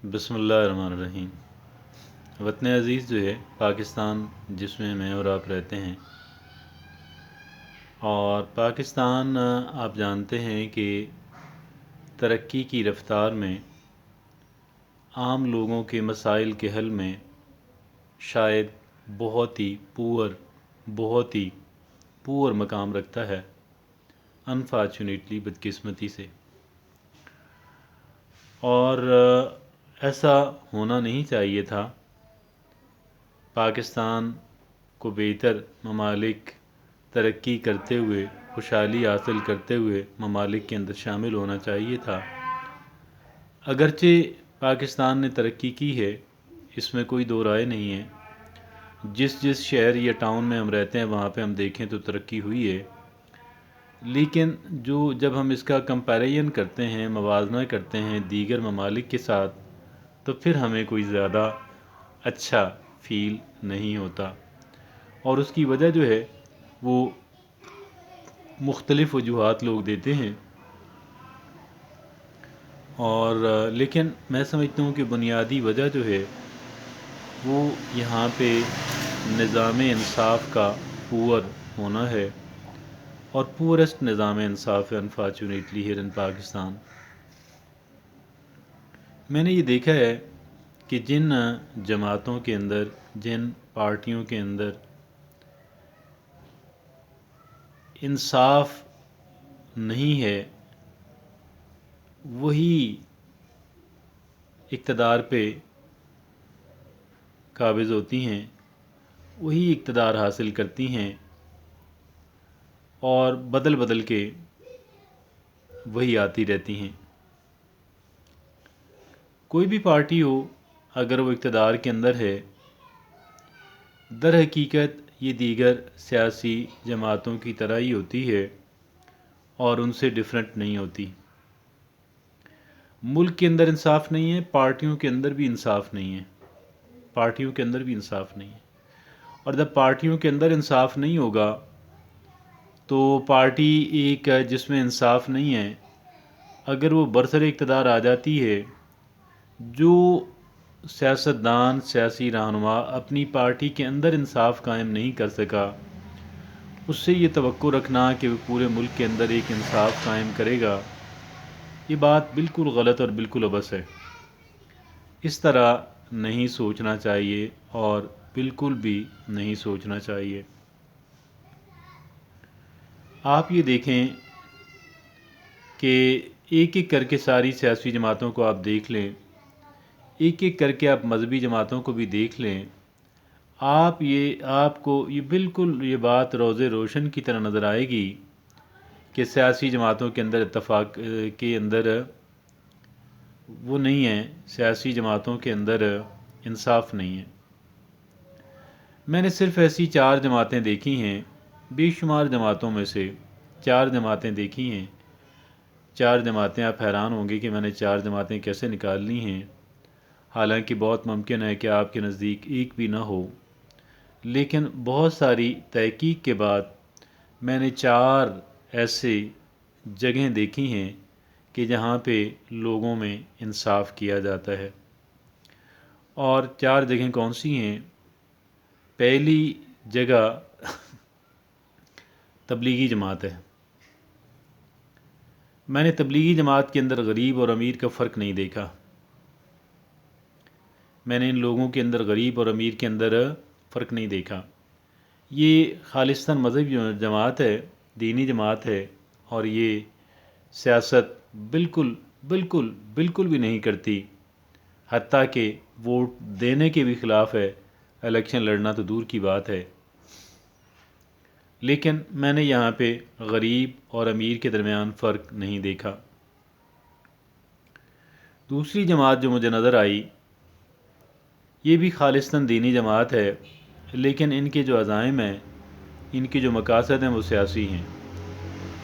بسم اللہ الرحمن الرحیم۔ وطن عزیز جو ہے پاکستان، جس میں میں اور آپ رہتے ہیں، اور پاکستان آپ جانتے ہیں کہ ترقی کی رفتار میں عام لوگوں کے مسائل کے حل میں شاید بہت ہی پور مقام رکھتا ہے، انفارچونیٹلی، بدقسمتی سے۔ اور ایسا ہونا نہیں چاہیے تھا۔ پاکستان کو بہتر ممالک ترقی کرتے ہوئے، خوشحالی حاصل کرتے ہوئے ممالک کے اندر شامل ہونا چاہیے تھا۔ اگرچہ پاکستان نے ترقی کی ہے، اس میں کوئی دو رائے نہیں ہے۔ جس شہر یا ٹاؤن میں ہم رہتے ہیں وہاں پہ ہم دیکھیں تو ترقی ہوئی ہے، لیکن جب ہم اس کا کمپیریزن کرتے ہیں، موازنہ کرتے ہیں دیگر ممالک کے ساتھ، تو پھر ہمیں کوئی زیادہ اچھا فیل نہیں ہوتا۔ اور اس کی وجہ جو ہے وہ مختلف وجوہات لوگ دیتے ہیں، اور لیکن میں سمجھتا ہوں کہ بنیادی وجہ جو ہے وہ یہاں پہ نظام انصاف کا پور ہونا ہے، اور پورسٹ نظام انصاف ہے انفارچونیٹلی ہیئر ان پاکستان۔ میں نے یہ دیکھا ہے کہ جن جماعتوں کے اندر، جن پارٹیوں کے اندر انصاف نہیں ہے، وہی اقتدار پہ قابض ہوتی ہیں، وہی اقتدار حاصل کرتی ہیں، اور بدل بدل کے وہی آتی رہتی ہیں۔ کوئی بھی پارٹی ہو، اگر وہ اقتدار کے اندر ہے، در حقیقت یہ دیگر سیاسی جماعتوں کی طرح ہی ہوتی ہے اور ان سے ڈیفرنٹ نہیں ہوتی۔ ملک کے اندر انصاف نہیں ہے، پارٹیوں کے اندر بھی انصاف نہیں ہے، پارٹیوں کے اندر بھی انصاف نہیں ہے۔ اور جب پارٹیوں کے اندر انصاف نہیں ہوگا تو پارٹی ایک جس میں انصاف نہیں ہے، اگر وہ برسر اقتدار آ جاتی ہے، جو سیاستدان، سیاسی رہنما اپنی پارٹی کے اندر انصاف قائم نہیں کر سکا، اس سے یہ توقع رکھنا کہ وہ پورے ملک کے اندر ایک انصاف قائم کرے گا، یہ بات بالکل غلط اور بالکل عبث ہے۔ اس طرح نہیں سوچنا چاہیے، اور بالکل بھی نہیں سوچنا چاہیے۔ آپ یہ دیکھیں کہ ایک ایک کر کے ساری سیاسی جماعتوں کو آپ دیکھ لیں، ایک ایک کر کے آپ مذہبی جماعتوں کو بھی دیکھ لیں، آپ کو یہ بالکل یہ بات روز روشن کی طرح نظر آئے گی کہ سیاسی جماعتوں کے اندر اتفاق کے اندر وہ نہیں ہے، سیاسی جماعتوں کے اندر انصاف نہیں ہے۔ میں نے صرف ایسی 4 جماعتیں دیکھی ہیں، بے شمار جماعتوں میں سے 4 جماعتیں دیکھی ہیں۔ 4 جماعتیں، آپ حیران ہوں گے کہ میں نے 4 جماعتیں کیسے نکال لی ہیں، حالانکہ بہت ممکن ہے کہ آپ کے نزدیک ایک بھی نہ ہو، لیکن بہت ساری تحقیق کے بعد میں نے 4 ایسے جگہیں دیکھی ہیں کہ جہاں پہ لوگوں میں انصاف کیا جاتا ہے۔ اور 4 جگہیں کون سی ہیں؟ پہلی جگہ تبلیغی جماعت ہے۔ میں نے تبلیغی جماعت کے اندر غریب اور امیر کا فرق نہیں دیکھا۔ میں نے ان لوگوں کے اندر غریب اور امیر کے اندر فرق نہیں دیکھا۔ یہ خالصتاً مذہبی جماعت ہے، دینی جماعت ہے، اور یہ سیاست بالکل بالکل بالکل بھی نہیں کرتی، حتیٰ کہ ووٹ دینے کے بھی خلاف ہے، الیکشن لڑنا تو دور کی بات ہے۔ لیکن میں نے یہاں پہ غریب اور امیر کے درمیان فرق نہیں دیکھا۔ دوسری جماعت جو مجھے نظر آئی، یہ بھی خالصتاً دینی جماعت ہے، لیکن ان کے جو عزائم ہیں، ان کے جو مقاصد ہیں وہ سیاسی ہیں،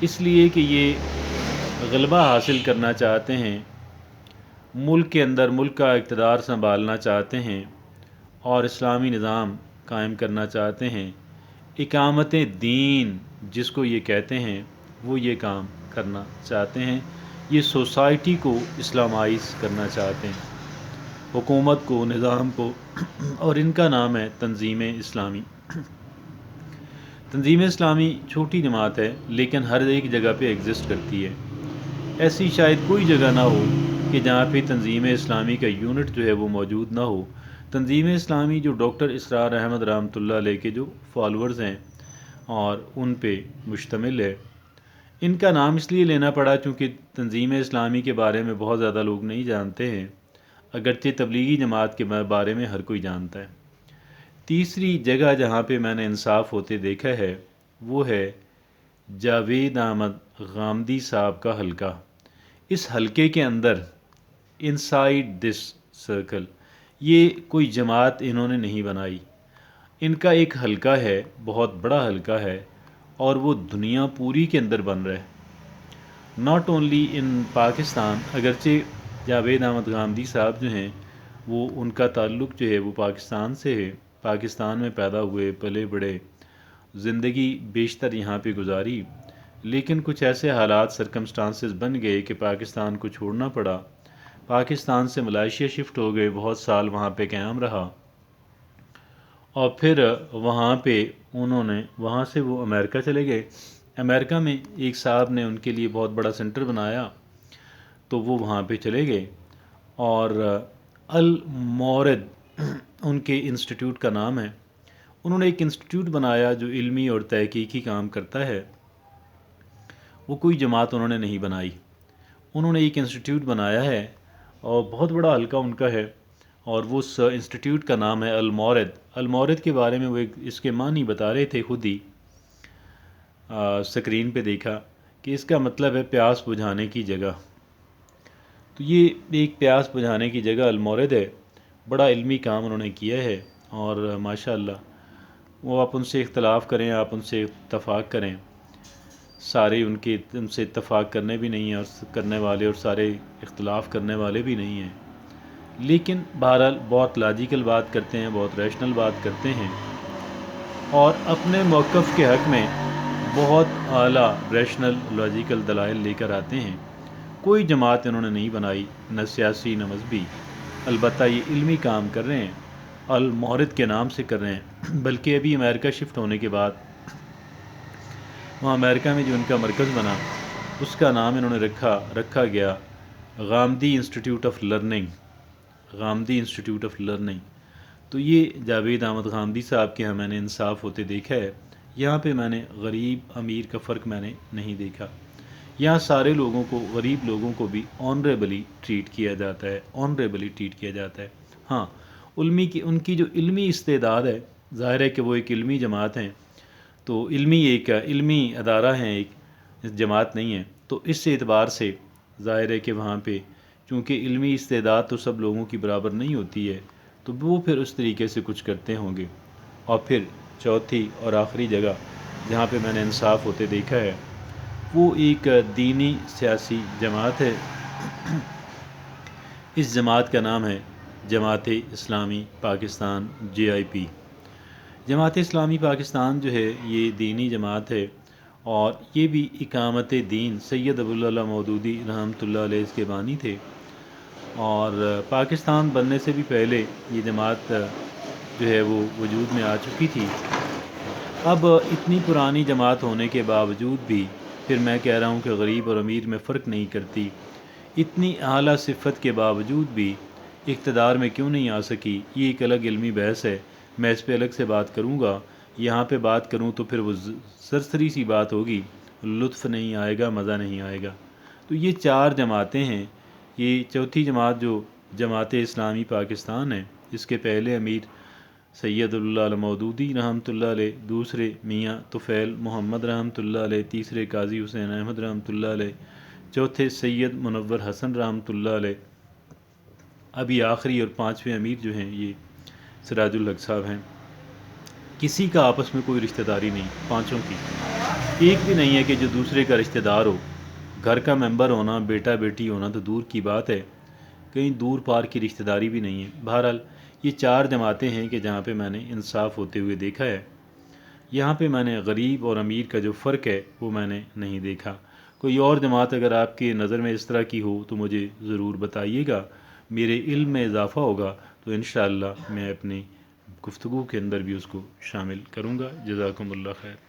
اس لیے کہ یہ غلبہ حاصل کرنا چاہتے ہیں، ملک کے اندر ملک کا اقتدار سنبھالنا چاہتے ہیں، اور اسلامی نظام قائم کرنا چاہتے ہیں، اقامت دین جس کو یہ کہتے ہیں، وہ یہ کام کرنا چاہتے ہیں، یہ سوسائٹی کو اسلامائز کرنا چاہتے ہیں۔ حکومت کو، نظام کو، اور ان کا نام ہے تنظیم اسلامی۔ تنظیم اسلامی چھوٹی جماعت ہے لیکن ہر ایک جگہ پہ ایگزسٹ کرتی ہے۔ ایسی شاید کوئی جگہ نہ ہو کہ جہاں پہ تنظیم اسلامی کا یونٹ جو ہے وہ موجود نہ ہو۔ تنظیم اسلامی جو ڈاکٹر اسرار احمد رحمۃ اللہ علیہ کے جو فالورز ہیں اور ان پہ مشتمل ہے۔ ان کا نام اس لیے لینا پڑا چونکہ تنظیم اسلامی کے بارے میں بہت زیادہ لوگ نہیں جانتے ہیں، اگرچہ تبلیغی جماعت کے بارے میں ہر کوئی جانتا ہے۔ تیسری جگہ جہاں پہ میں نے انصاف ہوتے دیکھا ہے وہ ہے جاوید احمد غامدی صاحب کا حلقہ۔ اس حلقے کے اندر انسائیڈ دس سرکل یہ کوئی جماعت انہوں نے نہیں بنائی، ان کا ایک حلقہ ہے، بہت بڑا حلقہ ہے، اور وہ دنیا پوری کے اندر بن رہا ہے، ناٹ اونلی ان پاکستان۔ اگرچہ جاوید احمد غامدی صاحب جو ہیں وہ ان کا تعلق جو ہے وہ پاکستان سے ہے، پاکستان میں پیدا ہوئے، پلے بڑے، زندگی بیشتر یہاں پہ گزاری، لیکن کچھ ایسے حالات سرکمسٹانسز بن گئے کہ پاکستان کو چھوڑنا پڑا۔ پاکستان سے ملائیشیا شفٹ ہو گئے، بہت سال وہاں پہ قیام رہا، اور پھر وہاں پہ انہوں نے وہاں سے وہ امریکہ چلے گئے۔ امریکہ میں ایک صاحب نے ان کے لیے بہت بڑا سینٹر بنایا تو وہ وہاں پہ چلے گئے، اور المورد ان کے انسٹیٹیوٹ کا نام ہے۔ انہوں نے ایک انسٹیٹیوٹ بنایا جو علمی اور تحقیقی کام کرتا ہے۔ وہ کوئی جماعت انہوں نے نہیں بنائی، انہوں نے ایک انسٹیٹیوٹ بنایا ہے اور بہت بڑا حلقہ ان کا ہے، اور وہ اس انسٹیٹیوٹ کا نام ہے المورد۔ المورد کے بارے میں وہ اس کے معنی بتا رہے تھے، خود ہی سکرین پہ دیکھا کہ اس کا مطلب ہے پیاس بجھانے کی جگہ۔ تو یہ ایک پیاس بجھانے کی جگہ المورد ہے، بڑا علمی کام انہوں نے کیا ہے، اور ماشاءاللہ وہ آپ ان سے اختلاف کریں، آپ ان سے اتفاق کریں، سارے ان سے اتفاق کرنے بھی نہیں ہیں اور کرنے والے، اور سارے اختلاف کرنے والے بھی نہیں ہیں، لیکن بہرحال بہت لاجیکل بات کرتے ہیں، بہت ریشنل بات کرتے ہیں، اور اپنے موقف کے حق میں بہت اعلیٰ ریشنل لاجیکل دلائل لے کر آتے ہیں۔ کوئی جماعت انہوں نے نہیں بنائی، نہ سیاسی نہ مذہبی، البتہ یہ علمی کام کر رہے ہیں، المورد کے نام سے کر رہے ہیں۔ بلکہ ابھی امریکہ شفٹ ہونے کے بعد وہاں امریکہ میں جو ان کا مرکز بنا اس کا نام انہوں نے رکھا گیا Ghamidi institute of learning, Ghamidi institute of learning. تو یہ جاوید احمد غامدی صاحب کے ہاں میں نے انصاف ہوتے دیکھا ہے۔ یہاں پہ میں نے غریب امیر کا فرق میں نے نہیں دیکھا، یہاں سارے لوگوں کو، غریب لوگوں کو بھی آنریبلی ٹریٹ کیا جاتا ہے، آنریبلی ٹریٹ کیا جاتا ہے۔ ہاں ان کی جو علمی استعداد ہے، ظاہر ہے کہ وہ ایک علمی جماعت ہیں، تو ایک علمی ادارہ ہیں، ایک جماعت نہیں ہے، تو اس اعتبار سے ظاہر ہے کہ وہاں پہ چونکہ علمی استعداد تو سب لوگوں کی برابر نہیں ہوتی ہے، تو وہ پھر اس طریقے سے کچھ کرتے ہوں گے۔ اور پھر چوتھی اور آخری جگہ جہاں پہ میں نے انصاف ہوتے دیکھا ہے وہ ایک دینی سیاسی جماعت ہے۔ اس جماعت کا نام ہے جماعت اسلامی پاکستان، JIP۔ جماعت اسلامی پاکستان جو ہے یہ دینی جماعت ہے، اور یہ بھی اقامت دین سید ابوالعلا مودودی رحمۃ اللہ علیہ کے بانی تھے، اور پاکستان بننے سے بھی پہلے یہ جماعت جو ہے وہ وجود میں آ چکی تھی۔ اب اتنی پرانی جماعت ہونے کے باوجود بھی پھر میں کہہ رہا ہوں کہ غریب اور امیر میں فرق نہیں کرتی، اتنی اعلیٰ صفت کے باوجود بھی اقتدار میں کیوں نہیں آ سکی، یہ ایک الگ علمی بحث ہے، میں اس پہ الگ سے بات کروں گا۔ یہاں پہ بات کروں تو پھر وہ سرسری سی بات ہوگی، لطف نہیں آئے گا، مزہ نہیں آئے گا۔ تو یہ 4 جماعتیں ہیں۔ یہ چوتھی جماعت جو جماعت اسلامی پاکستان ہے، اس کے پہلے امیر سید ابوالعلا مودودی رحمۃ اللہ علیہ، دوسرے میاں طفیل محمد رحمۃ اللہ علیہ، تیسرے قاضی حسین احمد رحمۃ اللہ علیہ، چوتھے سید منور حسن رحمۃ اللہ علیہ، ابھی آخری اور 5ویں امیر جو ہیں یہ سراج الحق صاحب ہیں۔ کسی کا آپس میں کوئی رشتہ داری نہیں، 5 کی ایک بھی نہیں ہے کہ جو دوسرے کا رشتہ دار ہو۔ گھر کا ممبر ہونا، بیٹا بیٹی ہونا تو دور کی بات ہے، کہیں دور پار کی رشتہ داری بھی نہیں ہے۔ بہرحال یہ 4 جماعتیں ہیں کہ جہاں پہ میں نے انصاف ہوتے ہوئے دیکھا ہے، یہاں پہ میں نے غریب اور امیر کا جو فرق ہے وہ میں نے نہیں دیکھا۔ کوئی اور جماعت اگر آپ کی نظر میں اس طرح کی ہو تو مجھے ضرور بتائیے گا، میرے علم میں اضافہ ہوگا تو انشاءاللہ میں اپنی گفتگو کے اندر بھی اس کو شامل کروں گا۔ جزاکم اللہ خیر۔